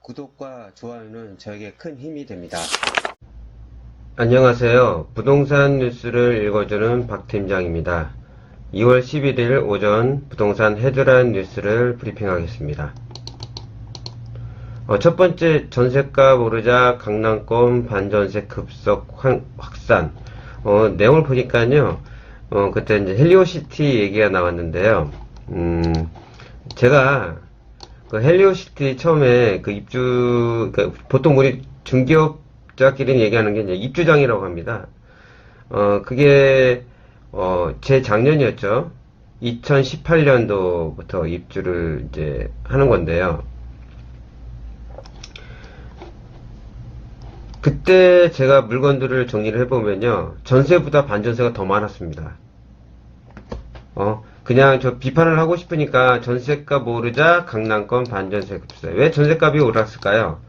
구독과 좋아요는 저에게 큰 힘이 됩니다. 안녕하세요. 부동산 뉴스를 읽어주는 박 팀장입니다. 2월 11일 오전 부동산 헤드라인 뉴스를 브리핑하겠습니다. 첫 번째, 전세값 오르자 강남권 반전세 급속 확산. 내용을 보니까요, 그때 이제 헬리오시티 얘기가 나왔는데요. 제가 그 헬리오시티 처음에 그 보통 우리 중개업자끼리 얘기하는 게 이제 입주장이라고 합니다. 그게, 제 작년이었죠. 2018년도부터 입주를 이제 하는 건데요. 그때 제가 물건들을 정리를 해보면요. 전세보다 반전세가 더 많았습니다. 그냥 저 비판을 하고 싶으니까 전세값 오르자 강남권 반전세 급세. 왜 전세값이 올랐을까요?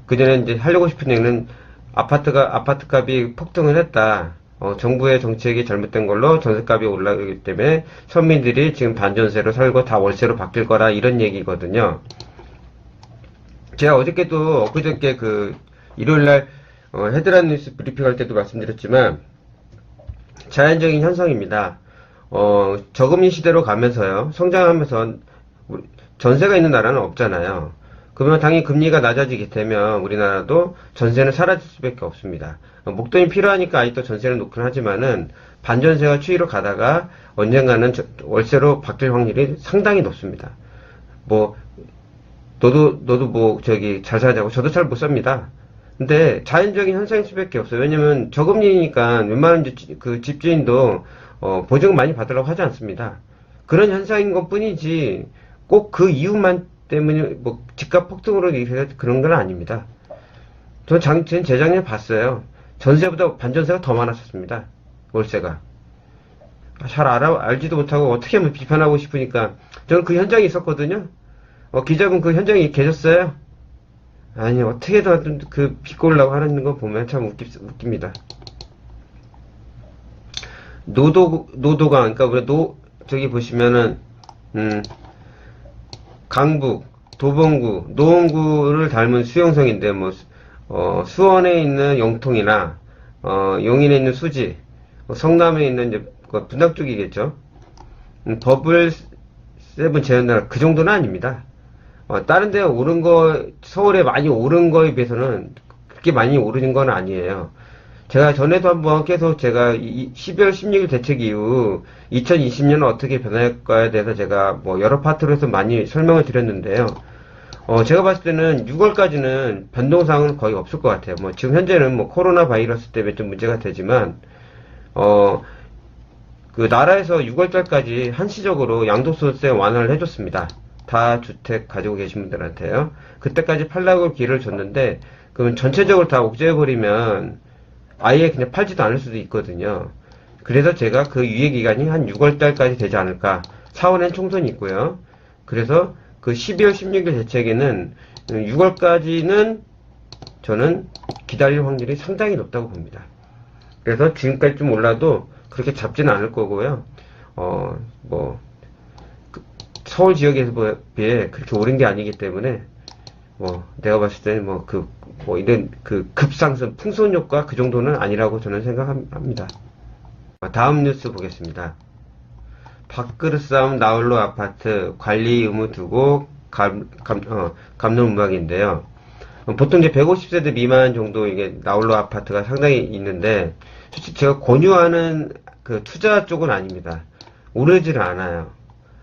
그 전에 이제 하려고 싶은 얘기는 아파트값이 폭등을 했다. 정부의 정책이 잘못된 걸로 전세값이 올라가기 때문에 서민들이 지금 반전세로 살고 다 월세로 바뀔 거라 이런 얘기거든요. 제가 어저께도 엊그저께 일요일날 헤드라인 뉴스 브리핑할 때도 말씀드렸지만 자연적인 현상입니다. 저금리 시대로 가면서요, 성장하면서 전세가 있는 나라는 없잖아요. 그러면 당연히 금리가 낮아지게 되면 우리나라도 전세는 사라질 수밖에 없습니다. 목돈이 필요하니까 아직도 전세는 놓긴 하지만은 반전세가 추이로 가다가 언젠가는 월세로 바뀔 확률이 상당히 높습니다. 너도 잘 살자고. 저도 잘 못 삽니다. 근데 자연적인 현상일 수밖에 없어요. 왜냐면 저금리니까 웬만한 집주인도 보증 많이 받으려고 하지 않습니다. 그런 현상인 것 뿐이지 꼭 그 이유만 때문에 집값 폭등으로 인해서 그런 건 아닙니다. 전 재작년에 봤어요. 전세보다 반전세가 더 많았었습니다. 월세가. 잘 알지도 못하고 어떻게 하면 비판하고 싶으니까 저는 그 현장에 있었거든요. 기자분 그 현장에 계셨어요? 아니, 어떻게든 비꼬려고 하는 거 보면 참 웃깁니다. 노도강, 그러니까 저기 보시면은, 강북, 도봉구, 노원구를 닮은 수용성인데, 수원에 있는 영통이나, 용인에 있는 수지, 성남에 있는 이제, 분당 쪽이겠죠. 버블 세븐 재현날 그 정도는 아닙니다. 다른 데 오른 서울에 많이 오른 거에 비해서는 그렇게 많이 오르는 건 아니에요. 제가 전에도 한번 계속 제가 12월 16일 대책 이후 2020년은 어떻게 변할까에 대해서 제가 여러 파트로 해서 많이 설명을 드렸는데요. 제가 봤을 때는 6월까지는 변동사항은 거의 없을 것 같아요. 지금 현재는 코로나 바이러스 때문에 좀 문제가 되지만, 나라에서 6월달까지 한시적으로 양도소득세 완화를 해줬습니다. 다주택 가지고 계신 분들한테요. 그때까지 팔라고 기회를 줬는데, 그러면 전체적으로 다 옥죄해버리면 아예 그냥 팔지도 않을 수도 있거든요. 그래서 제가 그 유예기간이 한 6월달까지 되지 않을까. 4월엔 총선이 있고요. 그래서 그 12월 16일 대책에는 6월까지는 저는 기다릴 확률이 상당히 높다고 봅니다. 그래서 지금까지 좀 올라도 그렇게 잡지는 않을 거고요. 서울 지역에 비해 그렇게 오른 게 아니기 때문에, 내가 봤을 때는 이런 급상승, 풍선 효과 그 정도는 아니라고 저는 생각합니다. 다음 뉴스 보겠습니다. 밥그릇 싸움 나홀로 아파트 관리 의무 두고 감론음박인데요. 보통 이제 150세대 미만 정도 이게 나홀로 아파트가 상당히 있는데, 솔직히 제가 권유하는 투자 쪽은 아닙니다. 오르지를 않아요.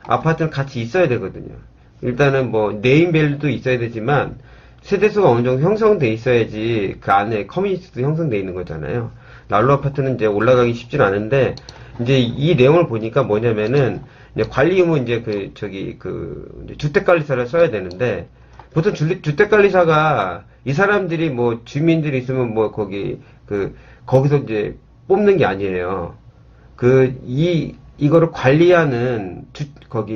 아파트는 같이 있어야 되거든요. 일단은 네임밸류도 있어야 되지만, 세대수가 어느 정도 형성돼 있어야지 그 안에 커뮤니티도 형성돼 있는 거잖아요. 나홀로 아파트는 이제 올라가기 쉽진 않은데, 이제 이 내용을 보니까 뭐냐면은, 이제 관리 의무 주택관리사를 써야 되는데, 보통 주택관리사가 이 사람들이 주민들이 있으면 거기서 이제 뽑는 게 아니에요. 이거를 관리하는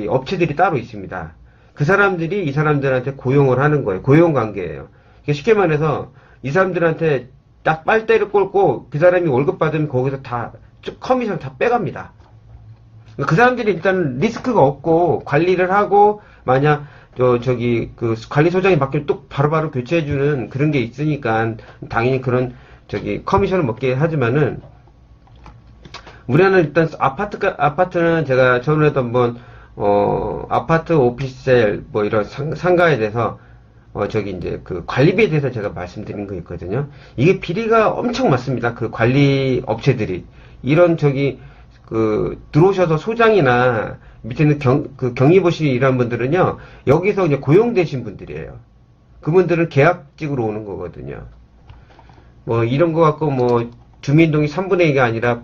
업체들이 따로 있습니다. 그 사람들이 이 사람들한테 고용을 하는 거예요. 고용 관계예요. 쉽게 말해서 이 사람들한테 딱 빨대를 꽂고 그 사람이 월급 받으면 거기서 커미션 다 빼갑니다. 그 사람들이 일단 리스크가 없고 관리를 하고 만약 그 관리소장이 바뀌면 또 바로바로 교체해주는 그런 게 있으니까 당연히 그런 커미션을 먹게 하지만은 우리는 일단 아파트는 제가 전에도 한번 아파트 오피스텔 뭐 이런 상가에 대해서 이제 그 관리비에 대해서 제가 말씀드린 거 있거든요. 이게 비리가 엄청 많습니다. 그 관리 업체들이 이런 들어오셔서 소장이나 밑에는 경리보시 일하는 분들은요, 여기서 그냥 고용되신 분들이에요. 그분들은 계약직으로 오는 거거든요. 뭐 이런 거 갖고 뭐 주민동의 3분의 2가 아니라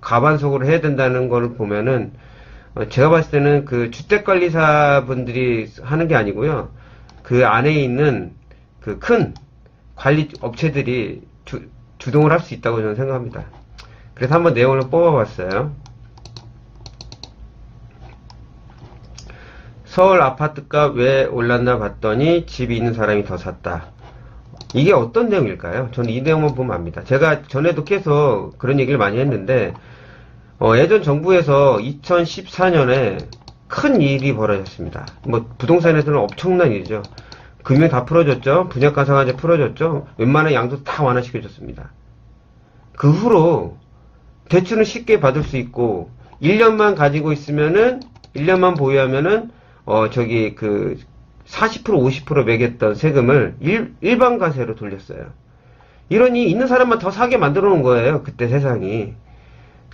가반석으로 해야 된다는 걸 보면은 제가 봤을 때는 그 주택관리사 분들이 하는 게 아니고요. 그 안에 있는 그 큰 관리 업체들이 주동을 할 수 있다고 저는 생각합니다. 그래서 한번 내용을 뽑아봤어요. 서울 아파트값 왜 올랐나 봤더니 집이 있는 사람이 더 샀다. 이게 어떤 내용일까요? 저는 이 내용만 보면 압니다. 제가 전에도 계속 그런 얘기를 많이 했는데 예전 정부에서 2014년에 큰 일이 벌어졌습니다. 뭐 부동산에서는 엄청난 일이죠. 금융 다 풀어줬죠. 분양가상화제 풀어줬죠. 웬만한 양도 다 완화시켜줬습니다. 그 후로 대출은 쉽게 받을 수 있고 1년만 가지고 있으면은 1년만 보유하면은 40% 50% 매겼던 세금을 일반 과세로 돌렸어요. 이러니 있는 사람만 더 사게 만들어 놓은 거예요. 그때 세상이.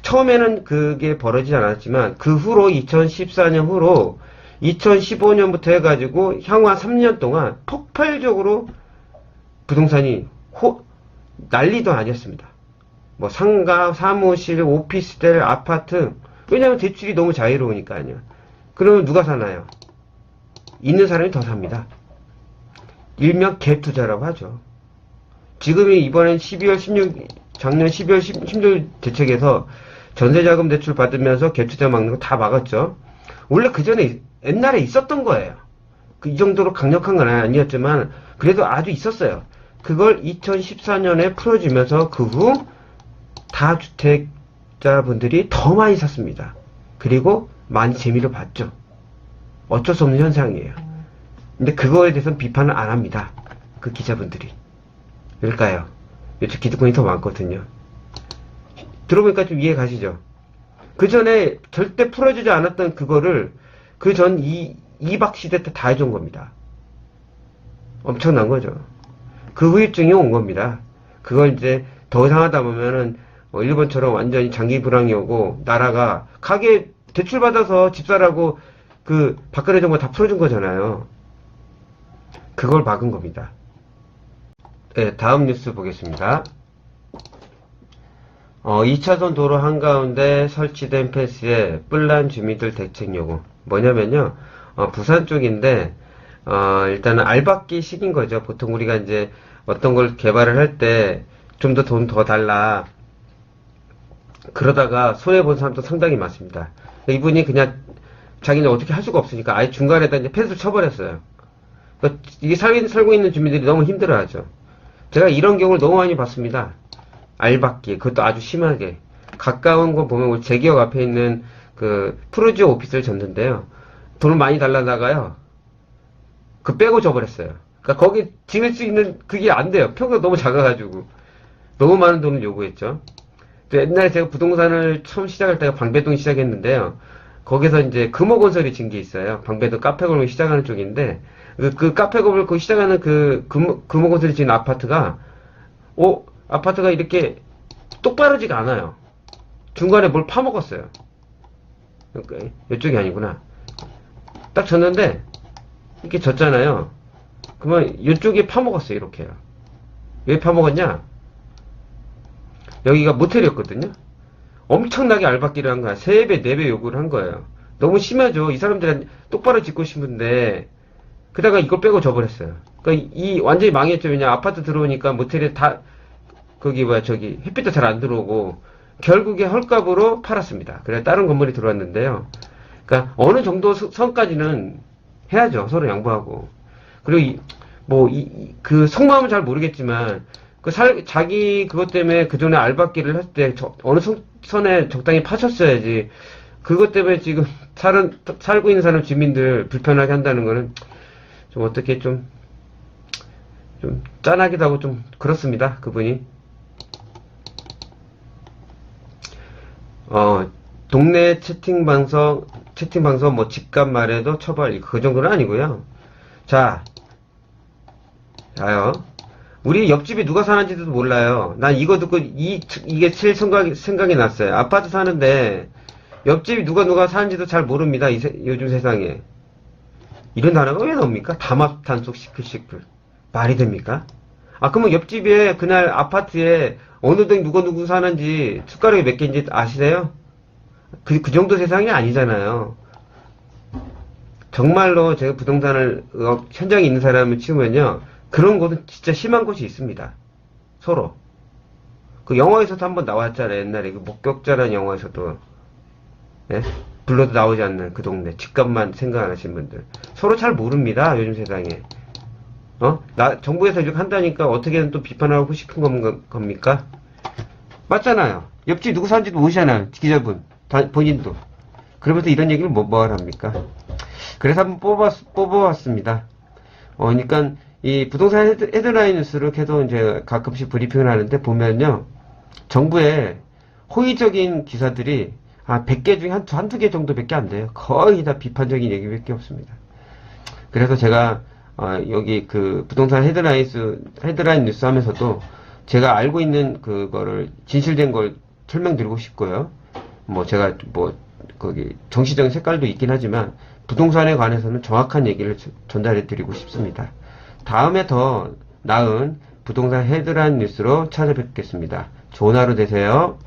처음에는 그게 벌어지지 않았지만 그 후로 2014년 후로 2015년부터 해가지고 향후 한 3년 동안 폭발적으로 부동산이 난리도 아니었습니다. 뭐 상가, 사무실, 오피스텔, 아파트. 왜냐하면 대출이 너무 자유로우니까요. 그러면 누가 사나요? 있는 사람이 더 삽니다. 일명 갭투자라고 하죠. 지금이 이번엔 작년 12월 16일 대책에서 전세자금 대출 받으면서 갭투자 막는 거 다 막았죠. 원래 그 전에 옛날에 있었던 거예요. 이 정도로 강력한 건 아니었지만 그래도 아주 있었어요. 그걸 2014년에 풀어주면서 그 후 다주택자분들이 더 많이 샀습니다. 그리고 많이 재미를 봤죠. 어쩔 수 없는 현상이에요. 근데 그거에 대해서는 비판을 안 합니다. 그 기자분들이. 왜일까요? 요즘 기득권이 더 많거든요. 들어보니까 좀 이해 가시죠? 그 전에 절대 풀어주지 않았던 그거를 그 전 이박 시대 때 다 해준 겁니다. 엄청난 거죠. 그 후유증이 온 겁니다. 그걸 이제 더 이상 하다 보면은 일본처럼 완전히 장기 불황이 오고 나라가 가게 대출받아서 집 사라고 그 박근혜 정부가 다 풀어준 거잖아요. 그걸 막은 겁니다. 네, 다음 뉴스 보겠습니다. 2차선 도로 한가운데 설치된 펜스에 뿔난 주민들 대책 요구. 뭐냐면요, 부산 쪽인데, 일단은 알박기 식인 거죠. 보통 우리가 이제 어떤 걸 개발을 할 때 좀 더 돈 더 달라. 그러다가 손해본 사람도 상당히 많습니다. 이분이 그냥 자기는 어떻게 할 수가 없으니까 아예 중간에다 이제 펜스를 쳐버렸어요. 그러니까 이게 살고 있는 주민들이 너무 힘들어 하죠. 제가 이런 경우를 너무 많이 봤습니다. 알박기, 그것도 아주 심하게. 가까운 거 보면 우리 제 기억 앞에 있는 그 푸르지오 오피스를 졌는데요. 돈을 많이 달라다가요. 그 빼고 줘버렸어요. 그러니까 거기 지을 수 있는 그게 안 돼요. 평수가 너무 작아가지고. 너무 많은 돈을 요구했죠. 또 옛날에 제가 부동산을 처음 시작할 때가 방배동 시작했는데요. 거기서 이제 금호건설이 진 게 있어요. 방배동 카페골목 시작하는 쪽인데, 그 카페골목 시작하는 그 금호건설이 진 아파트가, 아파트가 이렇게 똑바르지가 않아요. 중간에 뭘 파먹었어요. 그러니까 이쪽이 아니구나. 딱 졌는데 이렇게 졌잖아요. 그러면 이쪽에 파먹었어요. 이렇게요. 왜 파먹었냐? 여기가 모텔이었거든요. 엄청나게 알박기를 한 거야. 3배, 4배 요구를 한 거예요. 너무 심하죠. 이 사람들은 똑바로 짓고 싶은데 그다가 이걸 빼고 져버렸어요. 그러니까 이 완전히 망했죠. 왜냐 아파트 들어오니까 모텔에 다 햇빛도 잘 안 들어오고 결국에 헐값으로 팔았습니다. 그래 다른 건물이 들어왔는데요. 그러니까 어느 정도 선까지는 해야죠. 서로 양보하고. 그리고 그 속마음은 잘 모르겠지만 자기 그것 때문에 그 전에 알박기를 할 때 어느 선에 적당히 파셨어야지. 그것 때문에 지금 살고 있는 사람 주민들 불편하게 한다는 거는 좀 어떻게 좀 짠하기도 하고 좀 그렇습니다. 그분이. 동네 채팅방송 뭐 집값 말해도 처벌, 그 정도는 아니고요. 자요. 우리 옆집에 누가 사는지도 몰라요. 난 이거 듣고 이게 제일 생각이 났어요. 아파트 사는데 옆집이 누가 사는지도 잘 모릅니다. 요즘 세상에. 이런 단어가 왜 나옵니까? 담합단속 시끌시끌. 말이 됩니까? 그러면 옆집에 그날 아파트에 어느 동 누구 사는지 숟가락이 몇 개인지 아시세요? 그 정도 세상이 아니잖아요. 정말로 제가 부동산을 현장에 있는 사람을 치우면요, 그런 곳은 진짜 심한 곳이 있습니다. 서로. 그 영화에서도 한번 나왔잖아요. 옛날에 그 목격자라는 영화에서도. 예? 불러도 나오지 않는 그 동네. 집값만 생각 안 하시는 분들. 서로 잘 모릅니다. 요즘 세상에. 정부에서 이렇게 한다니까 어떻게든 또 비판하고 싶은 겁니까? 맞잖아요. 옆집 누구 사는지도 모르잖아요. 기자분. 본인도. 그러면서 이런 얘기를 뭐 합니까? 그래서 한번 뽑아왔습니다. 그러니까 이 부동산 헤드라인 뉴스를 계속 이제 가끔씩 브리핑을 하는데 보면요. 정부의 호의적인 기사들이 100개 중에 한두 개 정도밖에 안 돼요. 거의 다 비판적인 얘기밖에 없습니다. 그래서 제가 여기 그 부동산 헤드라인 뉴스 하면서도 제가 알고 있는 그거를 진실된 걸 설명드리고 싶고요. 뭐 제가 뭐 거기 정치적인 색깔도 있긴 하지만 부동산에 관해서는 정확한 얘기를 전달해 드리고 싶습니다. 다음에 더 나은 부동산 헤드라인 뉴스로 찾아뵙겠습니다. 좋은 하루 되세요.